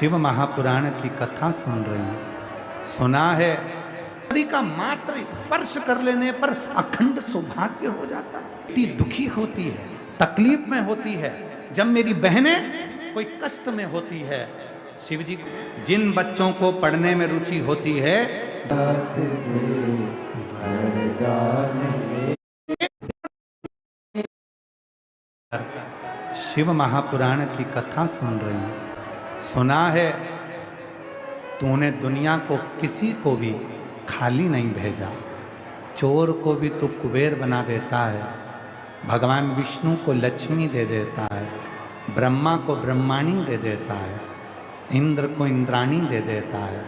शिव महापुराण की कथा सुन रही हूं। सुना है का मात्र स्पर्श कर लेने पर अखंड सौभाग्य हो जाता है। बेटी दुखी होती है, तकलीफ में होती है, जब मेरी बहनें कोई कष्ट में होती है। शिव जी जिन बच्चों को पढ़ने में रुचि होती है, शिव महापुराण की कथा सुन रही हूं। सुना है तूने दुनिया को किसी को भी खाली नहीं भेजा, चोर को भी तू कुबेर बना देता है, भगवान विष्णु को लक्ष्मी दे देता है, ब्रह्मा को ब्रह्माणी दे देता है, इंद्र को इंद्राणी दे देता है,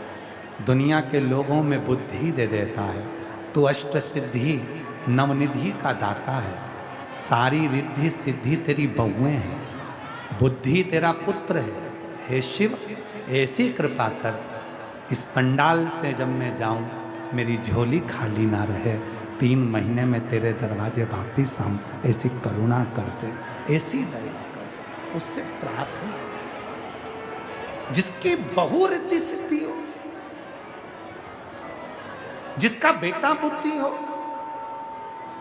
दुनिया के लोगों में बुद्धि दे देता है। तू अष्ट सिद्धि नवनिधि का दाता है, सारी रिद्धि सिद्धि तेरी बहुएं हैं, बुद्धि तेरा पुत्र है। हे शिव ऐसी कृपा कर, इस पंडाल से जब मैं जाऊं मेरी झोली खाली ना रहे, 3 महीने में तेरे दरवाजे वापिस आऊं, ऐसी करुणा करते, ऐसी दया कर। उससे प्रार्थना, जिसकी बहु रिद्धि सिद्धि हो, जिसका बेटा बुद्धि हो,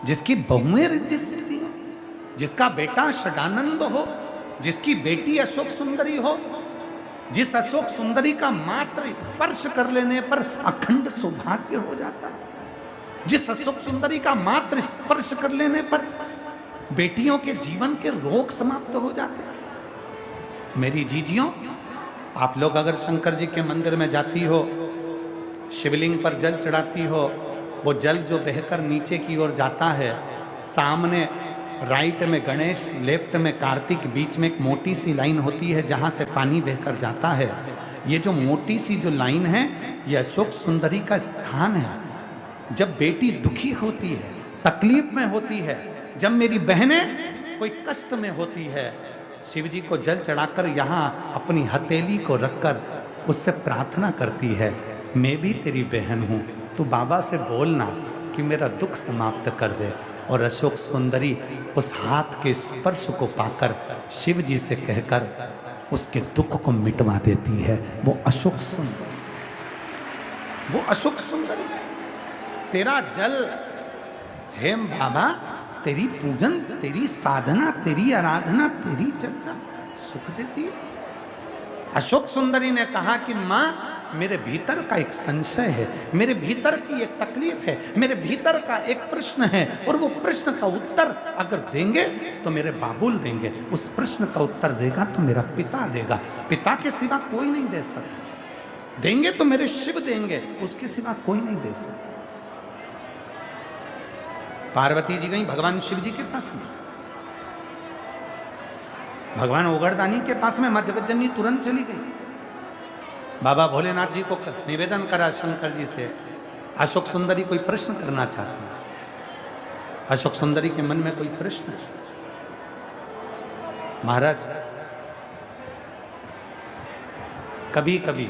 जिसकी बहुएं रिद्धि सिद्धि हो, जिसका बेटा षडानंद हो, जिसकी बेटी अशोक सुंदरी हो, जिस अशोक सुंदरी का मात्र स्पर्श कर लेने पर अखंड सौभाग्य हो जाता है, जिस अशोक सुंदरी का मात्र स्पर्श कर लेने पर बेटियों के जीवन के रोग समाप्त हो जाते हैं। मेरी जीजियों, आप लोग अगर शंकर जी के मंदिर में जाती हो, शिवलिंग पर जल चढ़ाती हो, वो जल जो बहकर नीचे की ओर जाता है, सामने राइट में गणेश, लेफ्ट में कार्तिक, बीच में एक मोटी सी लाइन होती है जहाँ से पानी बहकर जाता है। ये जो मोटी सी जो लाइन है, ये अशोक सुंदरी का स्थान है। जब बेटी दुखी होती है, तकलीफ में होती है, जब मेरी बहनें कोई कष्ट में होती है, शिव जी को जल चढ़ाकर यहाँ अपनी हथेली को रखकर उससे प्रार्थना करती है, मैं भी तेरी बहन हूँ, तू बाबा से बोलना कि मेरा दुख समाप्त कर दे। और अशोक सुंदरी उस हाथ के स्पर्श को पाकर शिव जी से कहकर उसके दुख को मिटवा देती है। वो अशोक सुंदरी, वो अशोक सुंदरी, तेरा जल, हेम बाबा, तेरी पूजन, तेरी साधना, तेरी आराधना, तेरी चर्चा सुख देती है। अशोक सुंदरी ने कहा कि माँ, मेरे भीतर का एक संशय है, मेरे भीतर की एक तकलीफ है, मेरे भीतर का एक प्रश्न है, और वो प्रश्न का उत्तर अगर देंगे तो मेरे बाबुल देंगे, उस प्रश्न का उत्तर देगा तो मेरा पिता देगा, पिता के सिवा कोई नहीं दे सकता, देंगे तो मेरे शिव देंगे, उसके सिवा कोई नहीं दे सकता। पार्वती जी गई भगवान शिव जी के पास में, भगवान ओगरदानी के पास में, मां जगतजननी तुरंत चली गई। बाबा भोलेनाथ जी को निवेदन करा शंकर जी से, अशोक सुंदरी कोई प्रश्न करना चाहती है। अशोक सुंदरी के मन में कोई प्रश्न है। महाराज, कभी कभी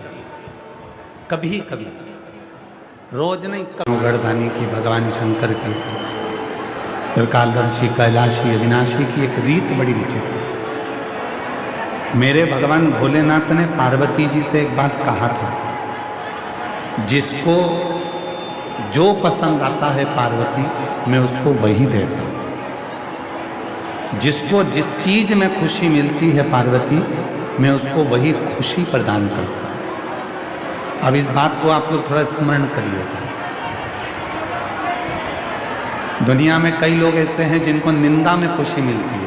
कभी कभी, रोज नहीं, ओगरदानी की, भगवान शंकर की, त्रिकालदर्शी, कैलाशी, अविनाशी की एक रीत बड़ी विचित्र। मेरे भगवान भोलेनाथ ने पार्वती जी से एक बात कहा था, जिसको जो पसंद आता है पार्वती, मैं उसको वही देता हूँ। जिसको जिस चीज में खुशी मिलती है पार्वती, मैं उसको वही खुशी प्रदान करता हूँ। अब इस बात को आप लोग थोड़ा स्मरण करिएगा। दुनिया में कई लोग ऐसे हैं जिनको निंदा में खुशी मिलती है,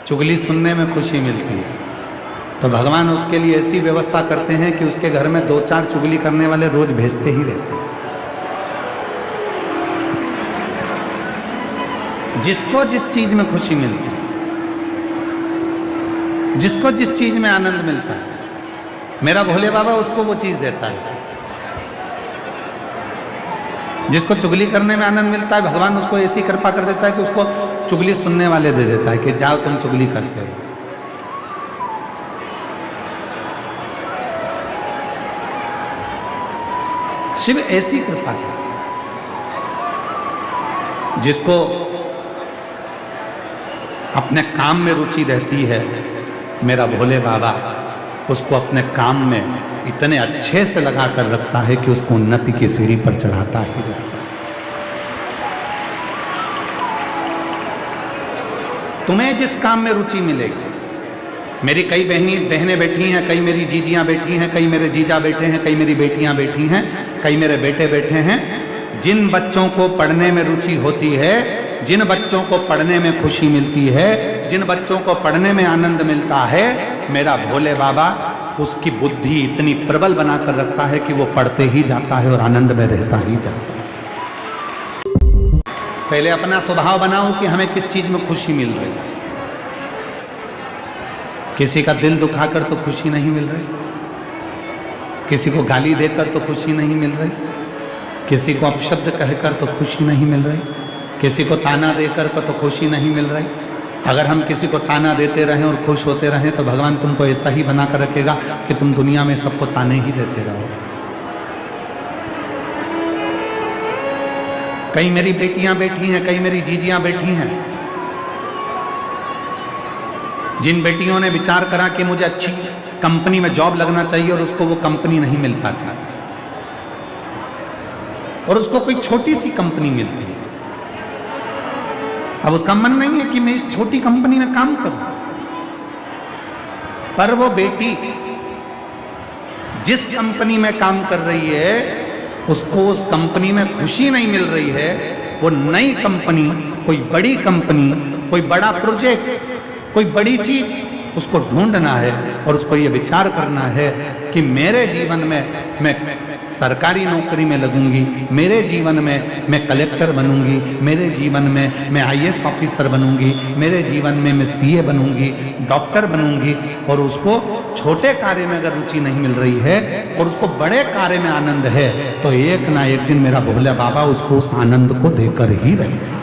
चुगली सुनने में खुशी मिलती है, तो भगवान उसके लिए ऐसी व्यवस्था करते हैं कि उसके घर में 2-4 चुगली करने वाले रोज भेजते ही रहते हैं। जिसको जिस चीज में खुशी मिलती है, जिसको जिस चीज में आनंद मिलता है, मेरा भोले बाबा उसको वो चीज देता है। जिसको चुगली करने में आनंद मिलता है, भगवान उसको ऐसी कृपा कर देता है कि उसको चुगली सुनने वाले दे देता है कि जाओ तुम चुगली करते हो। शिव ऐसी कृपा है, जिसको अपने काम में रुचि रहती है, मेरा भोले बाबा उसको अपने काम में इतने अच्छे से लगा कर रखता है कि उसको उन्नति की सीढ़ी पर चढ़ाता ही रहता है। तुम्हें जिस काम में रुचि मिलेगी, मेरी कई बहनें बैठी हैं, कई मेरी जीजियां बैठी हैं, कई मेरे जीजा बैठे हैं, कई मेरी बेटियां बैठी हैं, कई मेरे बेटे बैठे हैं। जिन बच्चों को पढ़ने में रुचि होती है, जिन बच्चों को पढ़ने में खुशी मिलती है, जिन बच्चों को पढ़ने में आनंद मिलता है, मेरा भोले बाबा उसकी बुद्धि इतनी प्रबल बनाकर रखता है कि वो पढ़ते ही जाता है और आनंद में रहता ही जाता है। पहले अपना स्वभाव बनाओ कि हमें किस चीज में खुशी मिल रही है। किसी का दिल दुखाकर तो खुशी नहीं मिल रही, किसी को गाली देकर तो खुशी नहीं मिल रही, किसी को अपशब्द कहकर तो खुशी नहीं मिल रही, किसी को ताना देकर तो खुशी नहीं मिल रही। अगर हम किसी को ताना देते रहें और खुश होते रहें तो भगवान तुमको ऐसा ही बना कर रखेगा कि तुम दुनिया में सबको ताने ही देते रहो। कई मेरी बेटियां बैठी हैं, कई मेरी जीजियां बैठी हैं। जिन बेटियों ने विचार करा कि मुझे अच्छी कंपनी में जॉब लगना चाहिए और उसको वो कंपनी नहीं मिल पाती, और उसको कोई छोटी सी कंपनी मिलती है। अब उसका मन नहीं है कि मैं इस छोटी कंपनी में काम करूं, पर वो बेटी जिस कंपनी में काम कर रही है उसको उस कंपनी में खुशी नहीं मिल रही है। वो नई कंपनी, कोई बड़ी कंपनी, कोई बड़ा प्रोजेक्ट, कोई बड़ी चीज उसको ढूंढना है और उसको ये विचार करना है कि मेरे जीवन में मैं सरकारी नौकरी में लगूंगी, मेरे जीवन में मैं कलेक्टर बनूंगी, मेरे जीवन में मैं आईएएस ऑफिसर बनूंगी, मेरे जीवन में मैं सीए बनूंगी, डॉक्टर बनूंगी। और उसको छोटे कार्य में अगर रुचि नहीं मिल रही है और उसको बड़े कार्य में आनंद है तो एक ना एक दिन मेरा भोले बाबा उसको उस आनंद को देकर ही रहेगा।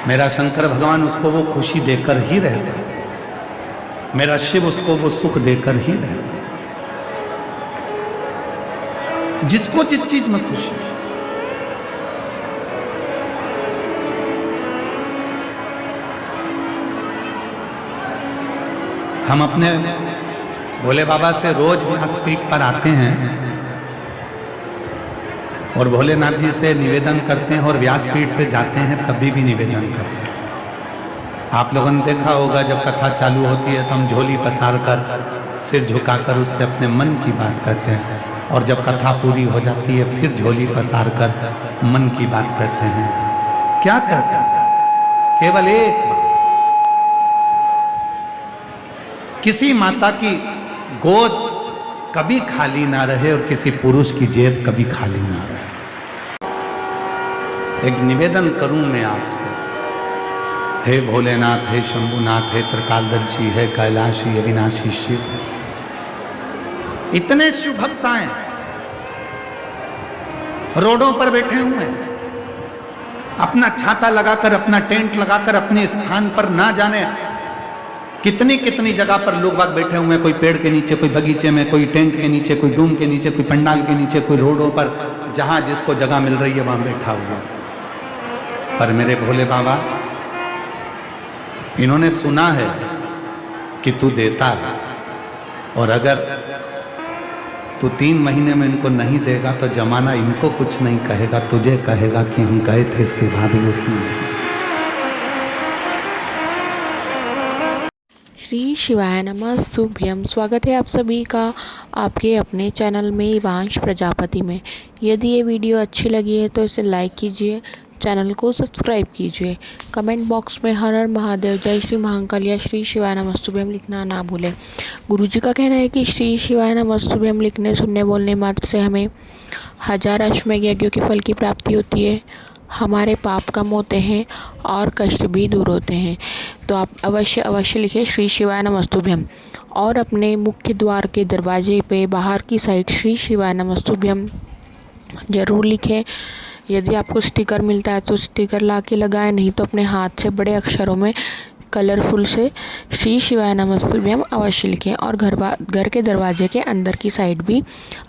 मेरा शंकर भगवान उसको वो खुशी देकर ही रहता है, मेरा शिव उसको वो सुख देकर ही रहता है। जिसको जिस चीज में खुशी, हम अपने भोले बाबा से रोज व्यासपीठ पर आते हैं और भोलेनाथ जी से निवेदन करते हैं और व्यासपीठ से जाते हैं तभी भी निवेदन करते हैं। आप लोगों ने देखा होगा जब कथा चालू होती है तो हम झोली पसार कर, सिर झुकाकर उससे अपने मन की बात करते हैं, और जब कथा पूरी हो जाती है फिर झोली पसार कर मन की बात करते हैं। क्या कहते हैं? केवल एक बात, किसी माता की गोद कभी खाली ना रहे और किसी पुरुष की जेब कभी खाली ना रहे। एक निवेदन करूं मैं आपसे, हे भोलेनाथ, हे शंभुनाथ, हे त्रिकालदर्शी, हे कैलाशी, अविनाशी शिव, इतने शिव भक्त आए रोडों पर बैठे हुए हैं, अपना छाता लगाकर, अपना टेंट लगाकर अपने स्थान पर ना जाने कितनी कितनी जगह पर लोग बाग बैठे हुए हैं। कोई पेड़ के नीचे, कोई बगीचे में, कोई टेंट के नीचे, कोई डूम के नीचे, कोई पंडाल के नीचे, कोई रोडों पर, जहां जिसको जगह मिल रही है वहां बैठा हुआ। पर मेरे भोले बाबा, इन्होंने सुना है कि तू देता है, और अगर तू 3 महीने में इनको नहीं देगा तो जमाना इनको कुछ नहीं कहेगा, तुझे कहेगा कि हम गए थे, इसके बाद भी उसने। श्री शिवाय नमस्तुभ्यम। स्वागत है आप सभी का आपके अपने चैनल में वांश प्रजापति में। यदि ये वीडियो अच्छी लगी है तो इसे लाइक कीजिए, चैनल को सब्सक्राइब कीजिए। कमेंट बॉक्स में हर हर महादेव, जय श्री महाकाल या श्री शिवाय नमस्तुभ्यम लिखना ना भूलें। गुरुजी का कहना है कि श्री शिवाय नमस्तुभ्यम लिखने, सुनने, बोलने मात्र से हमें 1000 अश्वमेघ यज्ञों के फल की प्राप्ति होती है, हमारे पाप कम होते हैं और कष्ट भी दूर होते हैं। तो आप अवश्य लिखें श्री शिवाय नमस्तुभ्यम, और अपने मुख्य द्वार के दरवाजे पे बाहर की साइड श्री शिवाय नमस्तुभ्यम ज़रूर लिखें। यदि आपको स्टिकर मिलता है तो स्टिकर ला के लगाएं, नहीं तो अपने हाथ से बड़े अक्षरों में कलरफुल से श्री शिवाय नमस्तुभ्यम अवश्य लिखें। और घर के दरवाजे के अंदर की साइड भी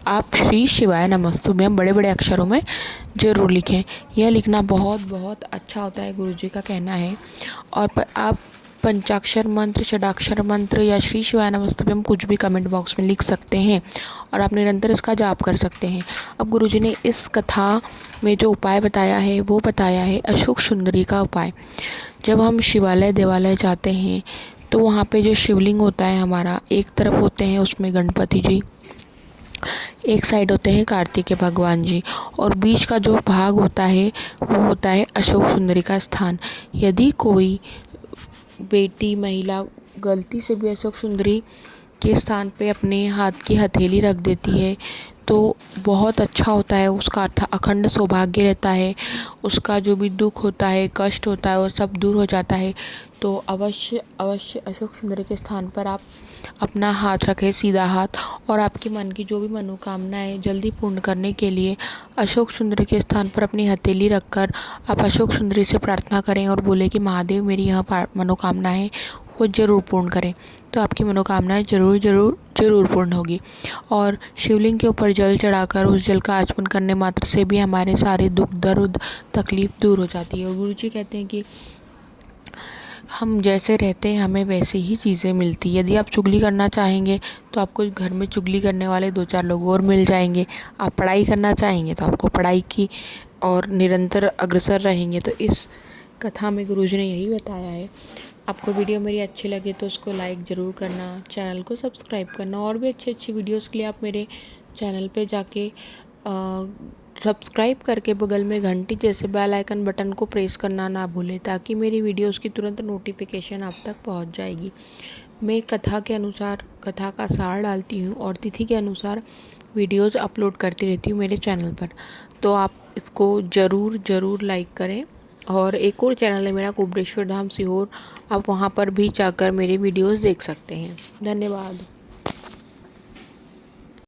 आप श्री शिवाय नमस्तुभ्यम बड़े बड़े अक्षरों में ज़रूर लिखें। यह लिखना बहुत बहुत अच्छा होता है, गुरुजी का कहना है। और आप पंचाक्षर मंत्र, षडाक्षर मंत्र या श्री शिवाय नमस्तुभ्यम हम कुछ भी कमेंट बॉक्स में लिख सकते हैं और आप निरंतर इसका जाप कर सकते हैं। अब गुरुजी ने इस कथा में जो उपाय बताया है वो बताया है अशोक सुंदरी का उपाय। जब हम शिवालय देवालय जाते हैं तो वहाँ पे जो शिवलिंग होता है हमारा, एक तरफ होते हैं उसमें गणपति जी, एक साइड होते हैं कार्तिकेय भगवान जी, और बीच का जो भाग होता है वो होता है अशोक सुंदरी का स्थान। यदि कोई बेटी महिला गलती से भी अशोक सुंदरी के स्थान पे अपने हाथ की हथेली रख देती है तो बहुत अच्छा होता है, उसका अखंड सौभाग्य रहता है, उसका जो भी दुख होता है, कष्ट होता है, वो सब दूर हो जाता है। तो अवश्य अवश्य अशोक सुंदरी के स्थान पर आप अपना हाथ रखें, सीधा हाथ, और आपके मन की जो भी मनोकामनाएं जल्दी पूर्ण करने के लिए अशोक सुंदरी के स्थान पर अपनी हथेली रखकर आप अशोक सुंदरी से प्रार्थना करें और बोले कि महादेव मेरी यह मनोकामना है वो ज़रूर पूर्ण करें। तो आपकी मनोकामनाएं ज़रूर ज़रूर ज़रूर पूर्ण होगी। और शिवलिंग के ऊपर जल चढ़ाकर उस जल का आचमन करने मात्र से भी हमारे सारे दुख दर्द तकलीफ़ दूर हो जाती है। और गुरुजी कहते हैं कि हम जैसे रहते हैं हमें वैसे ही चीज़ें मिलती है। यदि आप चुगली करना चाहेंगे तो आपको घर में चुगली करने वाले 2-4 लोग और मिल जाएंगे। आप पढ़ाई करना चाहेंगे तो आपको पढ़ाई की और निरंतर अग्रसर रहेंगे। तो इस कथा में गुरुजी ने यही बताया है। आपको वीडियो मेरी अच्छी लगे तो उसको लाइक ज़रूर करना, चैनल को सब्सक्राइब करना, और भी अच्छी वीडियोस के लिए आप मेरे चैनल पे जाके सब्सक्राइब करके बगल में घंटी जैसे बेल आइकन बटन को प्रेस करना ना भूलें, ताकि मेरी वीडियोस की तुरंत नोटिफिकेशन आप तक पहुंच जाएगी। मैं कथा के अनुसार कथा का सार डालती हूँ और तिथि के अनुसार वीडियोस अपलोड करती रहती हूँ मेरे चैनल पर। तो आप इसको ज़रूर लाइक करें। और एक और चैनल है मेरा, कुबरेश्वर धाम सीहोर, आप वहाँ पर भी जाकर मेरे वीडियोस देख सकते हैं। धन्यवाद।